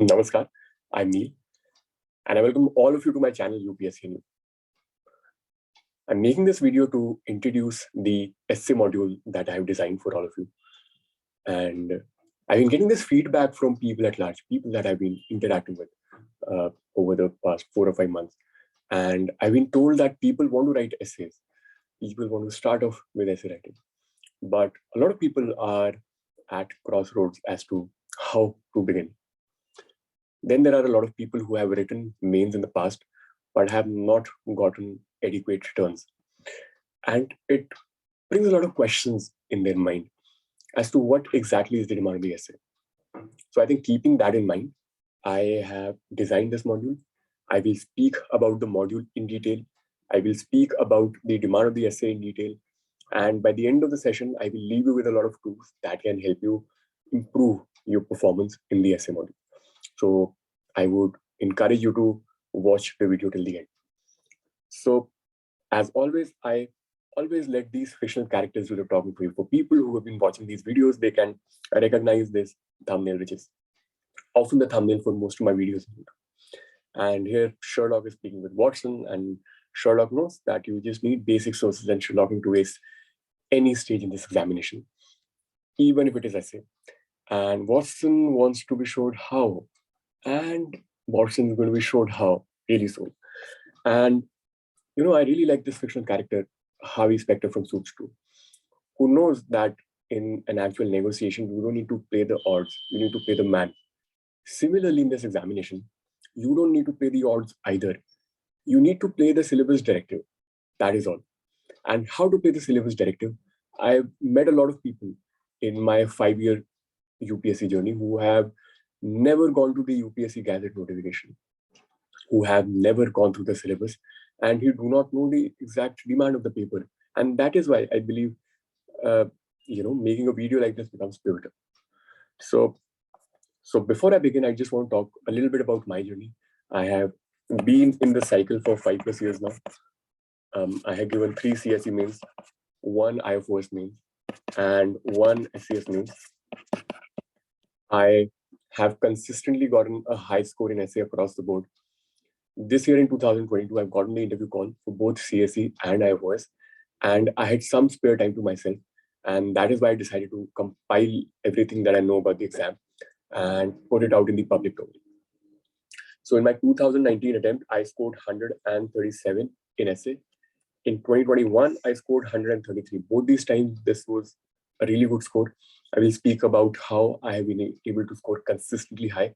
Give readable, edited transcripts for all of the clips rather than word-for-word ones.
Namaskar, I'm Neil, and I welcome all of you to my channel UPSC Neil. I'm making this video to introduce the essay module that I have designed for all of you. And I've been getting this feedback from people at large, people that I've been interacting with over the past 4 or 5 months. And I've been told that people want to write essays. People want to start off with essay writing. But a lot of people are at crossroads as to how to begin. Then there are a lot of people who have written mains in the past, but have not gotten adequate returns. And it brings a lot of questions in their mind as to what exactly is the demand of the essay. So I think keeping that in mind, I have designed this module. I will speak about the module in detail. I will speak about the demand of the essay in detail. And by the end of the session, I will leave you with a lot of tools that can help you improve your performance in the essay module. So I would encourage you to watch the video till the end. So as always, I always let these fictional characters do the talking for you. For people who have been watching these videos, they can recognize this thumbnail, which is often the thumbnail for most of my videos. And here Sherlock is speaking with Watson, and Sherlock knows that you just need basic sources and Sherlocking to ace any stage in this examination, even if it is essay. And Watson wants to be showed how. And Watson is going to be showed how really soon. And I really like this fictional character, Harvey Specter from Suits 2, who knows that in an actual negotiation, you don't need to play the odds, you need to play the man. Similarly, in this examination, you don't need to play the odds either. You need to play the syllabus directive. That is all. And how to play the syllabus directive? I've met a lot of people in my 5-year UPSC journey who have never gone to the UPSC Gazette notification, who have never gone through the syllabus, and who do not know the exact demand of the paper. And that is why I believe, making a video like this becomes pivotal. So before I begin, I just want to talk a little bit about my journey. I have been in the cycle for 5+ years now. I have given 3 CSE mains, 1 IFOS mains, and 1 SCS mains. I have consistently gotten a high score in essay across the board. This year in 2022, I've gotten the interview call for both CSE and IFOS, and I had some spare time to myself. And that is why I decided to compile everything that I know about the exam and put it out in the public domain. So in my 2019 attempt, I scored 137 in essay. In 2021, I scored 133. Both these times, this was a really good score. I will speak about how I have been able to score consistently high.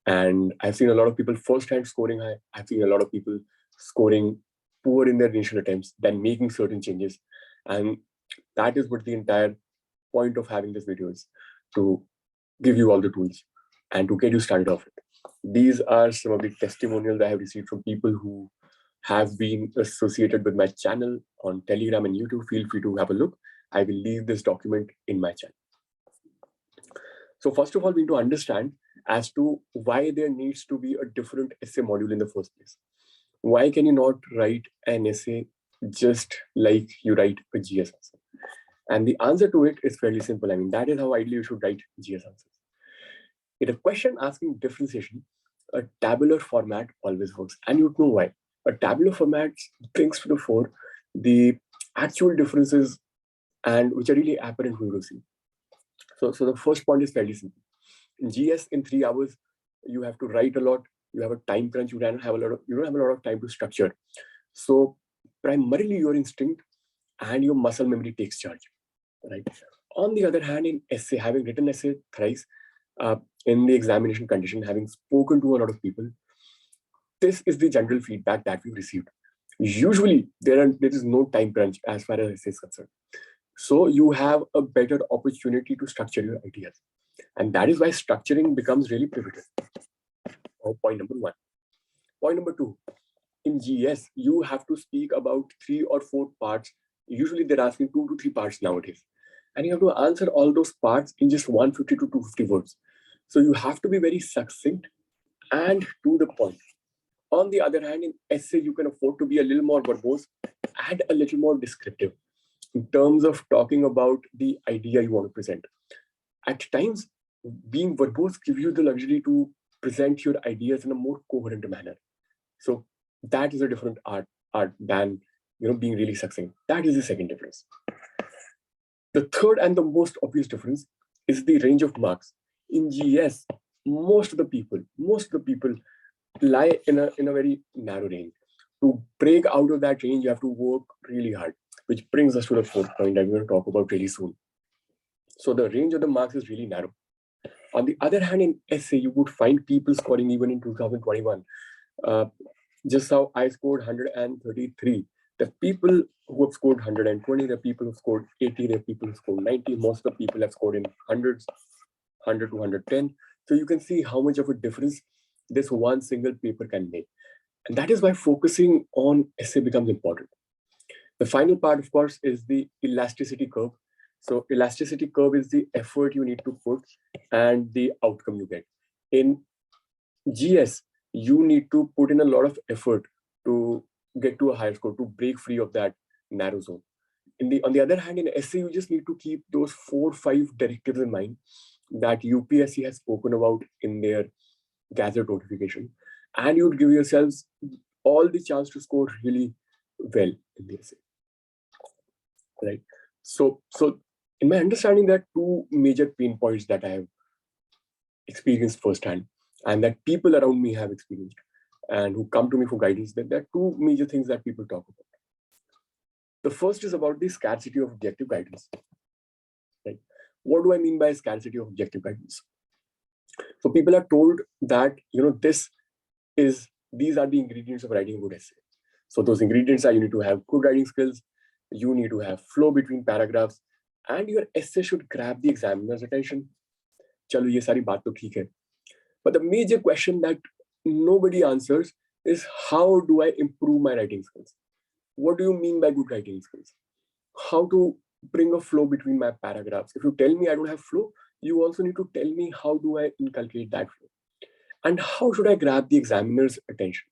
And I've seen a lot of people first-hand scoring high. I've seen a lot of people scoring poor in their initial attempts, then making certain changes. And that is what the entire point of having this video is, to give you all the tools and to get you started off with. These are some of the testimonials I have received from people who have been associated with my channel on Telegram and YouTube. Feel free to have a look. I will leave this document in my channel. So first of all, we need to understand as to why there needs to be a different essay module in the first place. Why can you not write an essay just like you write a GS answer? And the answer to it is fairly simple. I mean, that is how ideally you should write GS answers. In a question asking differentiation, a tabular format always works. And you know why. A tabular format brings to the fore the actual differences and which are really apparent when you see. So the first point is fairly simple. In GS, in 3 hours, you have to write a lot. You have a time crunch. You don't have a lot of time to structure. So primarily your instinct and your muscle memory takes charge, right? On the other hand, in essay, having written essay thrice in the examination condition, having spoken to a lot of people, this is the general feedback that we've received. Usually, there is no time crunch as far as essay is concerned. So you have a better opportunity to structure your ideas. And that is why structuring becomes really pivotal. Point number 1. Point number 2, in GS, you have to speak about 3 or 4 parts. Usually they're asking 2 to 3 parts nowadays. And you have to answer all those parts in just 150 to 250 words. So you have to be very succinct and to the point. On the other hand, in essay, you can afford to be a little more verbose and a little more descriptive in terms of talking about the idea you want to present. At times, being verbose gives you the luxury to present your ideas in a more coherent manner. So that is a different art than being really succinct. That is the second difference. The third and the most obvious difference is the range of marks. In GS, most of the people lie in a very narrow range. To break out of that range, you have to work really hard, which brings us to the fourth point that we're going to talk about really soon. So the range of the marks is really narrow. On the other hand, in essay, you would find people scoring even in 2021. Just how I scored 133. The people who have scored 120, the people who scored 80, the people who scored 90. Most of the people have scored in hundreds, 100 to 110. So you can see how much of a difference this one single paper can make. And that is why focusing on essay becomes important. The final part, of course, is the elasticity curve. So elasticity curve is the effort you need to put and the outcome you get. In GS, you need to put in a lot of effort to get to a higher score, to break free of that narrow zone. On the other hand, in essay, you just need to keep those 4-5 directives in mind that UPSC has spoken about in their Gazette notification, and you would give yourselves all the chance to score really well in the essay. Right. So in my understanding, there are two major pain points that I have experienced firsthand, and that people around me have experienced, and who come to me for guidance. That there are two major things that people talk about. The first is about the scarcity of objective guidance. Right? What do I mean by scarcity of objective guidance? So people are told that these are the ingredients of writing a good essay. So those ingredients are, you need to have good writing skills, you need to have flow between paragraphs, and your essay should grab the examiner's attention. Chalo, ye sari baat to theek hai. But the major question that nobody answers is, how do I improve my writing skills? What do you mean by good writing skills? How to bring a flow between my paragraphs? If you tell me I don't have flow, you also need to tell me how do I inculcate that flow? And how should I grab the examiner's attention?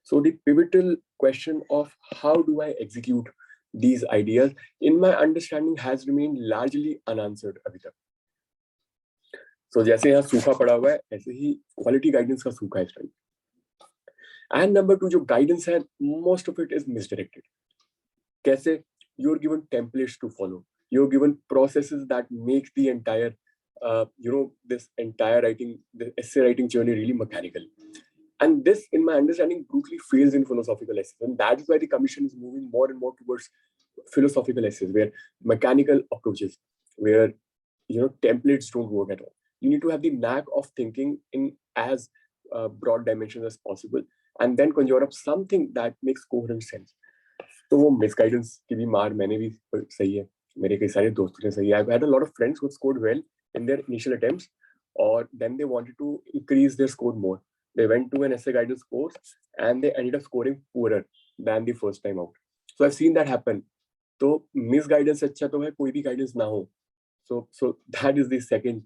So the pivotal question of how do I execute these ideas, in my understanding, has remained largely unanswered अभी तक. So जैसे यहाँ सूखा पड़ा हुआ है, ऐसे ही quality guidance का सूखा है इस time. And number two, जो guidance है, most of it is misdirected. कैसे? You're given templates to follow. You're given processes that make the entire, this entire writing, the essay writing journey really mechanical. And this, in my understanding, brutally fails in philosophical essays. And that is why the commission is moving more and more towards philosophical essays, where mechanical approaches, where templates don't work at all. You need to have the knack of thinking in as broad dimensions as possible, and then conjure up something that makes coherent sense. तो वो misguidance की भी मार मैंने भी सही है, मेरे कई सारे दोस्तों ने सही है. I've had a lot of friends who scored well in their initial attempts, or then they wanted to increase their score more. They went to an essay guidance course and they ended up scoring poorer than the first time out. So I've seen that happen. तो misguidance अच्छा तो है कोई भी guidance ना हो. So that is the second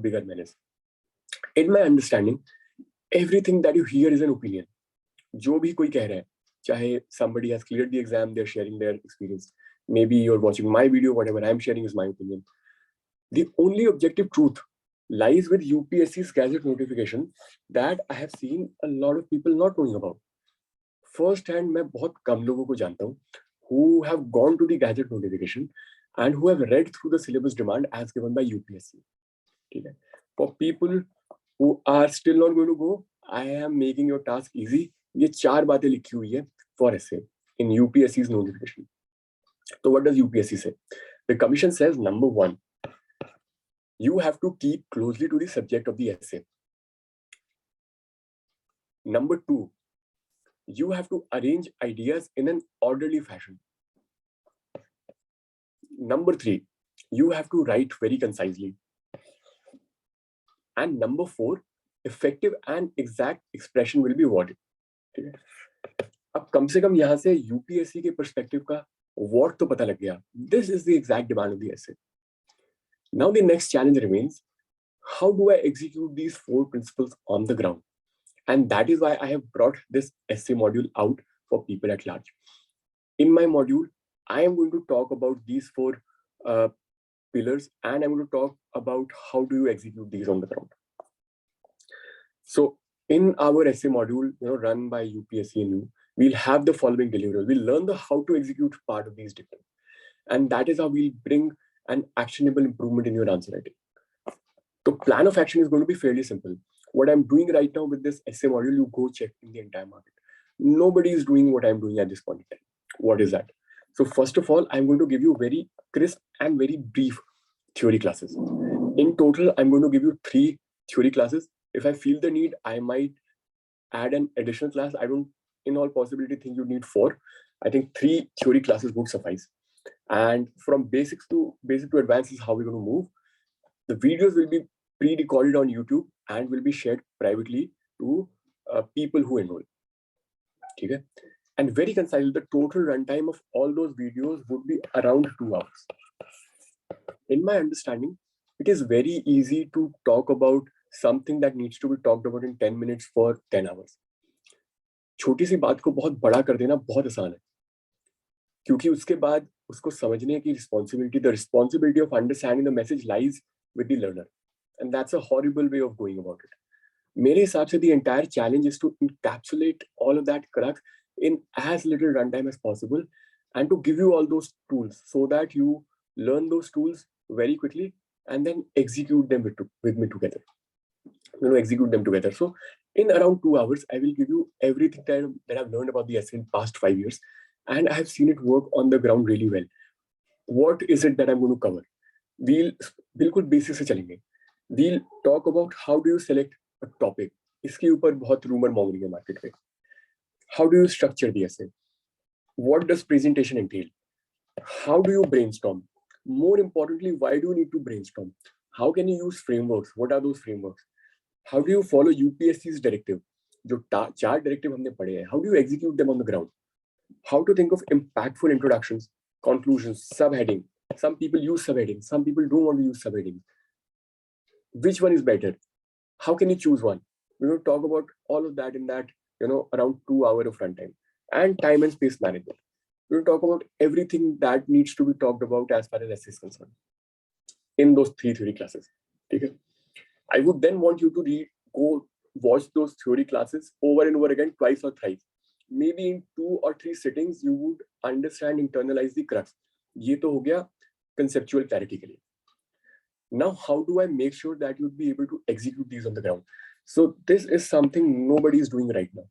bigger menace. In my understanding, everything that you hear is an opinion. जो भी कोई कह रहा है, चाहे somebody has cleared the exam, they're sharing their experience. Maybe you're watching my video, whatever I'm sharing is my opinion. The only objective truth lies with UPSC's Gazette notification that I have seen a lot of people not knowing about. First hand, मैं बहुत कम लोगों को जानता हूँ who have gone to the Gazette notification and who have read through the syllabus demand as given by UPSC. Okay. For people who are still not going to go, I am making your task easy. ये 4 बातें लिखी हुई है for essay in UPSC's notification. So what does UPSC say? The commission says, number 1, you have to keep closely to the subject of the essay. Number 2, you have to arrange ideas in an orderly fashion. Number 3, you have to write very concisely. And number 4, effective and exact expression will be awarded. अब कम से कम यहाँ से UPSC के perspective का what तो पता लग गया. This is the exact demand of the essay. Now the next challenge remains, how do I execute these 4 principles on the ground? And that is why I have brought this essay module out for people at large. In my module, I am going to talk about these 4 pillars, and I'm going to talk about how do you execute these on the ground. So in our essay module, run by UPSC and you, we'll have the following deliverables. We'll learn the how to execute part of these different, and that is how we'll bring an actionable improvement in your answer writing. The plan of action is going to be fairly simple. What I'm doing right now with this essay module, you go check in the entire market. Nobody is doing what I'm doing at this point in time. What is that? So first of all, I'm going to give you very crisp and very brief theory classes. In total, I'm going to give you 3 theory classes. If I feel the need, I might add an additional class. I don't, in all possibility, think you need 4. I think 3 theory classes would suffice. And from basic to advanced is how we're going to move. The videos will be pre-recorded on YouTube and will be shared privately to people who enroll. Okay? And very concisely, the total runtime of all those videos would be around 2 hours. In my understanding, it is very easy to talk about something that needs to be talked about in 10 minutes for 10 hours. छोटी सी बात को बहुत बड़ा कर देना बहुत आसान है, क्योंकि उसके बाद उसको समझने की responsibility, the responsibility of understanding the message lies with the learner, and that's a horrible way of going about it. मेरे हिसाब से the entire challenge is to encapsulate all of that crux in as little runtime as possible and to give you all those tools so that you learn those tools very quickly and then execute them with me together. Execute them together. So in around 2 hours, I will give you everything that I've learned about the essay in past 5 years, and I have seen it work on the ground really well. What is it that I'm going to cover? We'll बिल्कुल basic से चलेंगे. We'll talk about how do you select a topic. इसके ऊपर बहुत rumor mongering है market में. How do you structure the essay? What does presentation entail? How do you brainstorm? More importantly, why do you need to brainstorm? How can you use frameworks? What are those frameworks? How do you follow UPSC's directive? जो 4 directive हमने पढ़े हैं. How do you execute them on the ground? How to think of impactful introductions, conclusions, subheading. Some people use subheading. Some people don't want to use subheading. Which one is better? How can you choose one? We will talk about all of that in that, around 2 hours of runtime and time and space management. We will talk about everything that needs to be talked about as far as essay is concerned in those 3 theory classes. Okay? I would then want you to go watch those theory classes over and over again, twice or thrice. Maybe in 2 or 3 sittings, you would understand, internalize the crux. ये तो हो गया conceptual clarity के लिए. Now, how do I make sure that you'd be able to execute these on the ground? So this is something nobody is doing right now.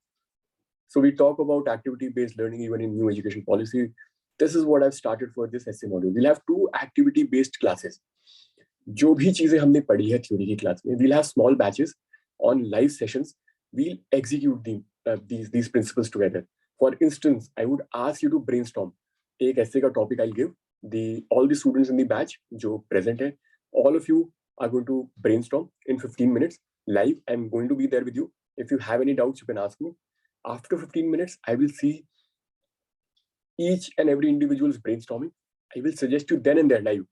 So we talk about activity-based learning even in new education policy. This is what I've started for this essay module. We'll have 2 activity-based classes. जो भी चीजें हमने पढ़ी है theory की class में, we'll have small batches on live sessions. We'll execute these principles together. For instance, I would ask you to brainstorm. एक ऐसे का topic I'll give. All the students in the batch जो present है, all of you are going to brainstorm in 15 minutes live. I'm going to be there with you. If you have any doubts, you can ask me. After 15 minutes, I will see each and every individual's brainstorming. I will suggest you then and there live.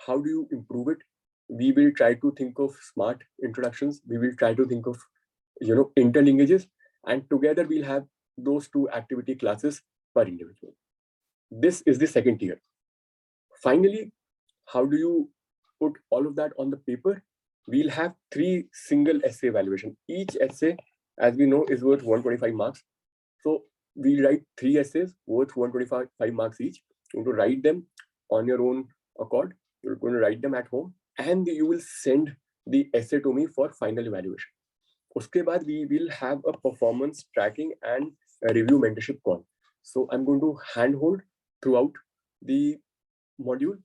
How do you improve it? We will try to think of smart introductions. We will try to think of, interlinkages, and together we'll have those 2 activity classes per individual. This is the second tier. Finally, how do you put all of that on the paper? We'll have 3 single essay evaluation. Each essay, as we know, is worth 125 marks. So we'll write 3 essays worth 125 marks each. You're going to write them on your own accord. You're going to write them at home, and you will send the essay to me for final evaluation. Uske baad we will have a performance tracking and a review mentorship call. So I'm going to handhold throughout the module.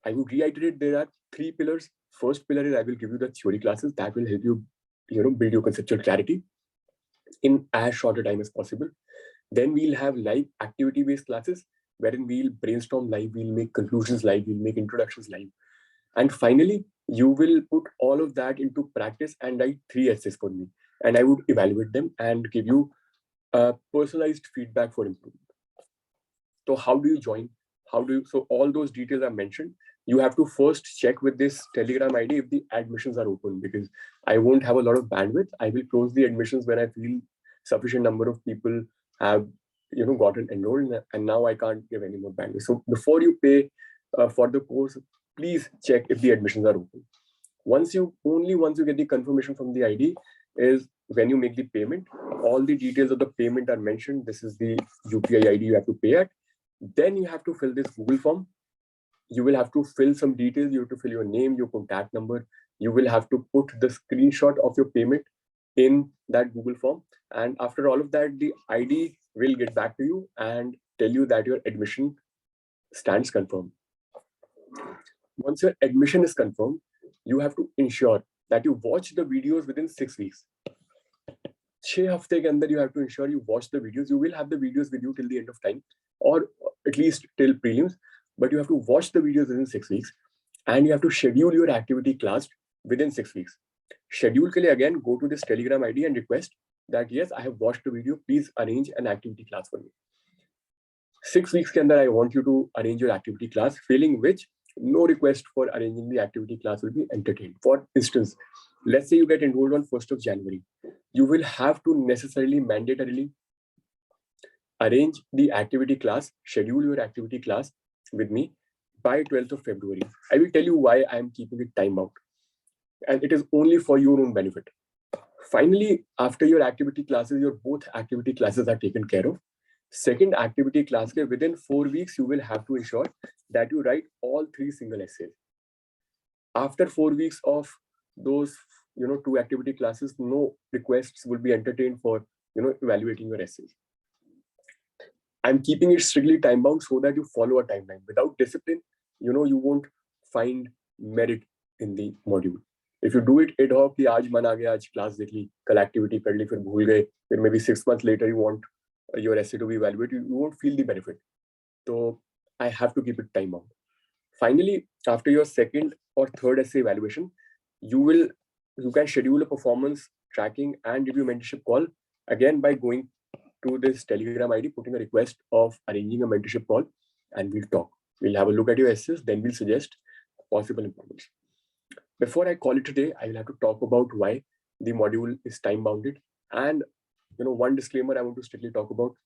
I would reiterate there are 3 pillars. First pillar is I will give you the theory classes that will help you, build your conceptual clarity in as short a time as possible. Then we'll have live activity-based classes wherein we'll brainstorm live, we'll make conclusions live, we'll make introductions live. And finally, you will put all of that into practice and write 3 essays for me. And I would evaluate them and give you personalized feedback for improvement. So how do you join? So all those details are mentioned. You have to first check with this Telegram ID if the admissions are open, because I won't have a lot of bandwidth. I will close the admissions when I feel sufficient number of people have gotten enrolled, and now I can't give any more bandwidth. So before you pay for the course, please check if the admissions are open. Once you get the confirmation from the ID is when you make the payment, all the details of the payment are mentioned. This is the UPI ID you have to pay at. Then you have to fill this Google form. You will have to fill some details. You have to fill your name, your contact number. You will have to put the screenshot of your payment in that Google form. And after all of that, the ID will get back to you and tell you that your admission stands confirmed. Once your admission is confirmed, you have to ensure that you watch the videos within 6 weeks. 6 हफ्ते के अंदर you have to ensure you watch the videos. You will have the videos with you till the end of time, or at least till prelims, but you have to watch the videos within 6 weeks, and you have to schedule your activity class within 6 weeks. Schedule के लिए again go to this Telegram ID and request that yes, I have watched the video. Please arrange an activity class for me. 6 weeks के अंदर I want you to arrange your activity class, failing which no request for arranging the activity class will be entertained. For instance, let's say you get enrolled on 1st of January. You will have to necessarily, mandatorily arrange the activity class, schedule your activity class with me by 12th of February. I will tell you why I am keeping it time out. And it is only for your own benefit. Finally, after your activity classes, your both activity classes are taken care of. Second activity class, within 4 weeks, you will have to ensure that you write all 3 single essays. After 4 weeks of those 2 activity classes, no requests will be entertained for evaluating your essays. I'm keeping it strictly time bound so that you follow a timeline. Without discipline, you won't find merit in the module. If you do it ad hoc, कि आज मन आ गया, आज class देख ली, कल activity कर ली, फिर भूल गए, फिर maybe 6 months later you want your essay to be evaluated, you won't feel the benefit. So I have to keep it time bound. Finally, after your second or third essay evaluation, you can schedule a performance tracking and review mentorship call again by going to this Telegram ID, putting a request of arranging a mentorship call, and we'll talk. We'll have a look at your essays, then we'll suggest possible improvements. Before I call it today, I will have to talk about why the module is time bounded. And one disclaimer I want to strictly talk about.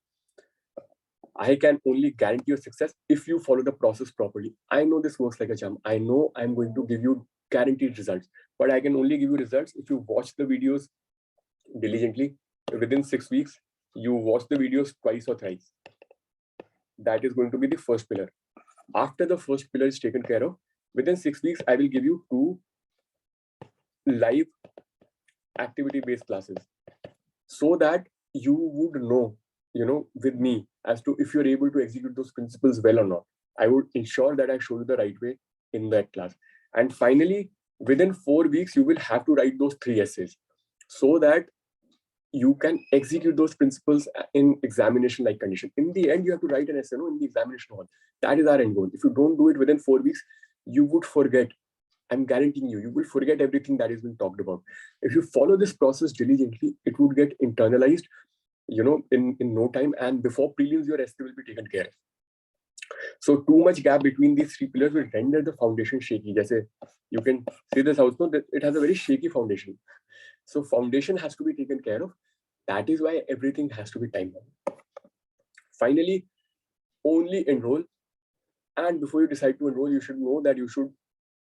I can only guarantee your success if you follow the process properly. I know this works like a charm. I know I'm going to give you guaranteed results, but I can only give you results if you watch the videos diligently. Within 6 weeks, you watch the videos twice or thrice. That is going to be the first pillar. After the first pillar is taken care of, within 6 weeks, I will give you 2 live activity-based classes so that you would know, with me as to if you're able to execute those principles well or not. I would ensure that I show you the right way in that class. And finally, within 4 weeks, you will have to write those 3 essays so that you can execute those principles in examination-like condition. In the end, you have to write an essay in the examination hall. That is our end goal. If you don't do it within 4 weeks, you would forget. I'm guaranteeing you will forget everything that has been talked about. If you follow this process diligently, it would get internalized, in no time. And before prelims, your essay will be taken care of. So too much gap between these 3 pillars will render the foundation shaky. Jaise, you can see this house, no, that it has a very shaky foundation. So foundation has to be taken care of. That is why everything has to be time bound. Finally, only enroll. And before you decide to enroll, you should know that you should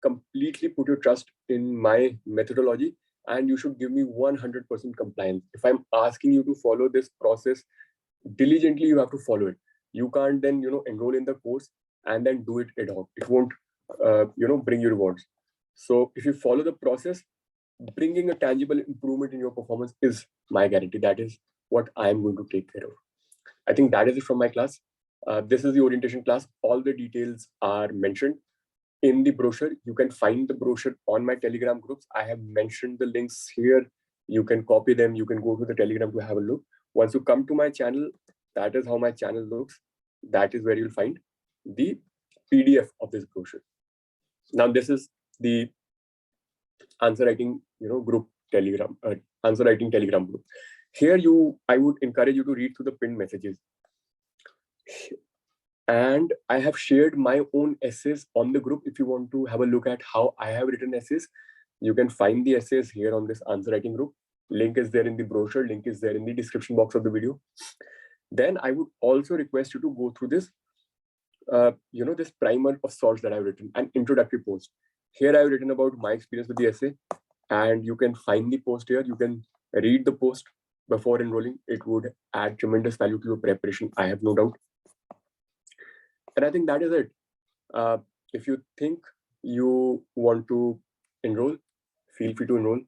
completely put your trust in my methodology, and you should give me 100% compliance. If I'm asking you to follow this process diligently, you have to follow it. You can't then, enroll in the course and then do it ad hoc. It won't, bring you rewards. So if you follow the process, bringing a tangible improvement in your performance is my guarantee. That is what I'm going to take care of. I think that is it from my class. This is the orientation class. All the details are mentioned in the brochure. You can find the brochure on my Telegram groups. I have mentioned the links here. You can copy them. You can go to the Telegram to have a look. Once you come to my channel, that is how my channel looks. That is where you'll find the PDF of this brochure. Now, this is the answer writing, group Telegram, answer writing Telegram group. Here, I would encourage you to read through the pinned messages. And I have shared my own essays on the group. If you want to have a look at how I have written essays, you can find the essays here on this answer writing group. Link is there in the brochure. Link is there in the description box of the video. Then I would also request you to go through this, this primer of sorts that I've written, an introductory post. Here I've written about my experience with the essay, and you can find the post here. You can Read the post before enrolling. It would add tremendous value to your preparation, I have no doubt. And I think that is it. If you think you want to enroll, feel free to enroll.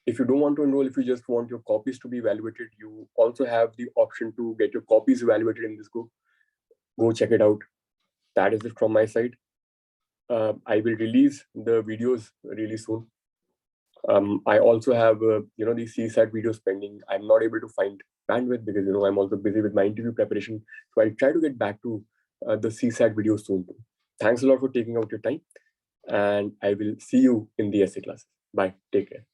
If you don't want to enroll, if you just want your copies to be evaluated, you also have the option to get your copies evaluated in this group. Go check it out. That is it from my side. I will release the videos really soon. I also have, these CSAT videos pending. I'm not able to find bandwidth because, I'm also busy with my interview preparation. So I'll try to get back to the CSAT videos soon too. Thanks a lot for taking out your time. And I will see you in the essay class. Bye. Take care.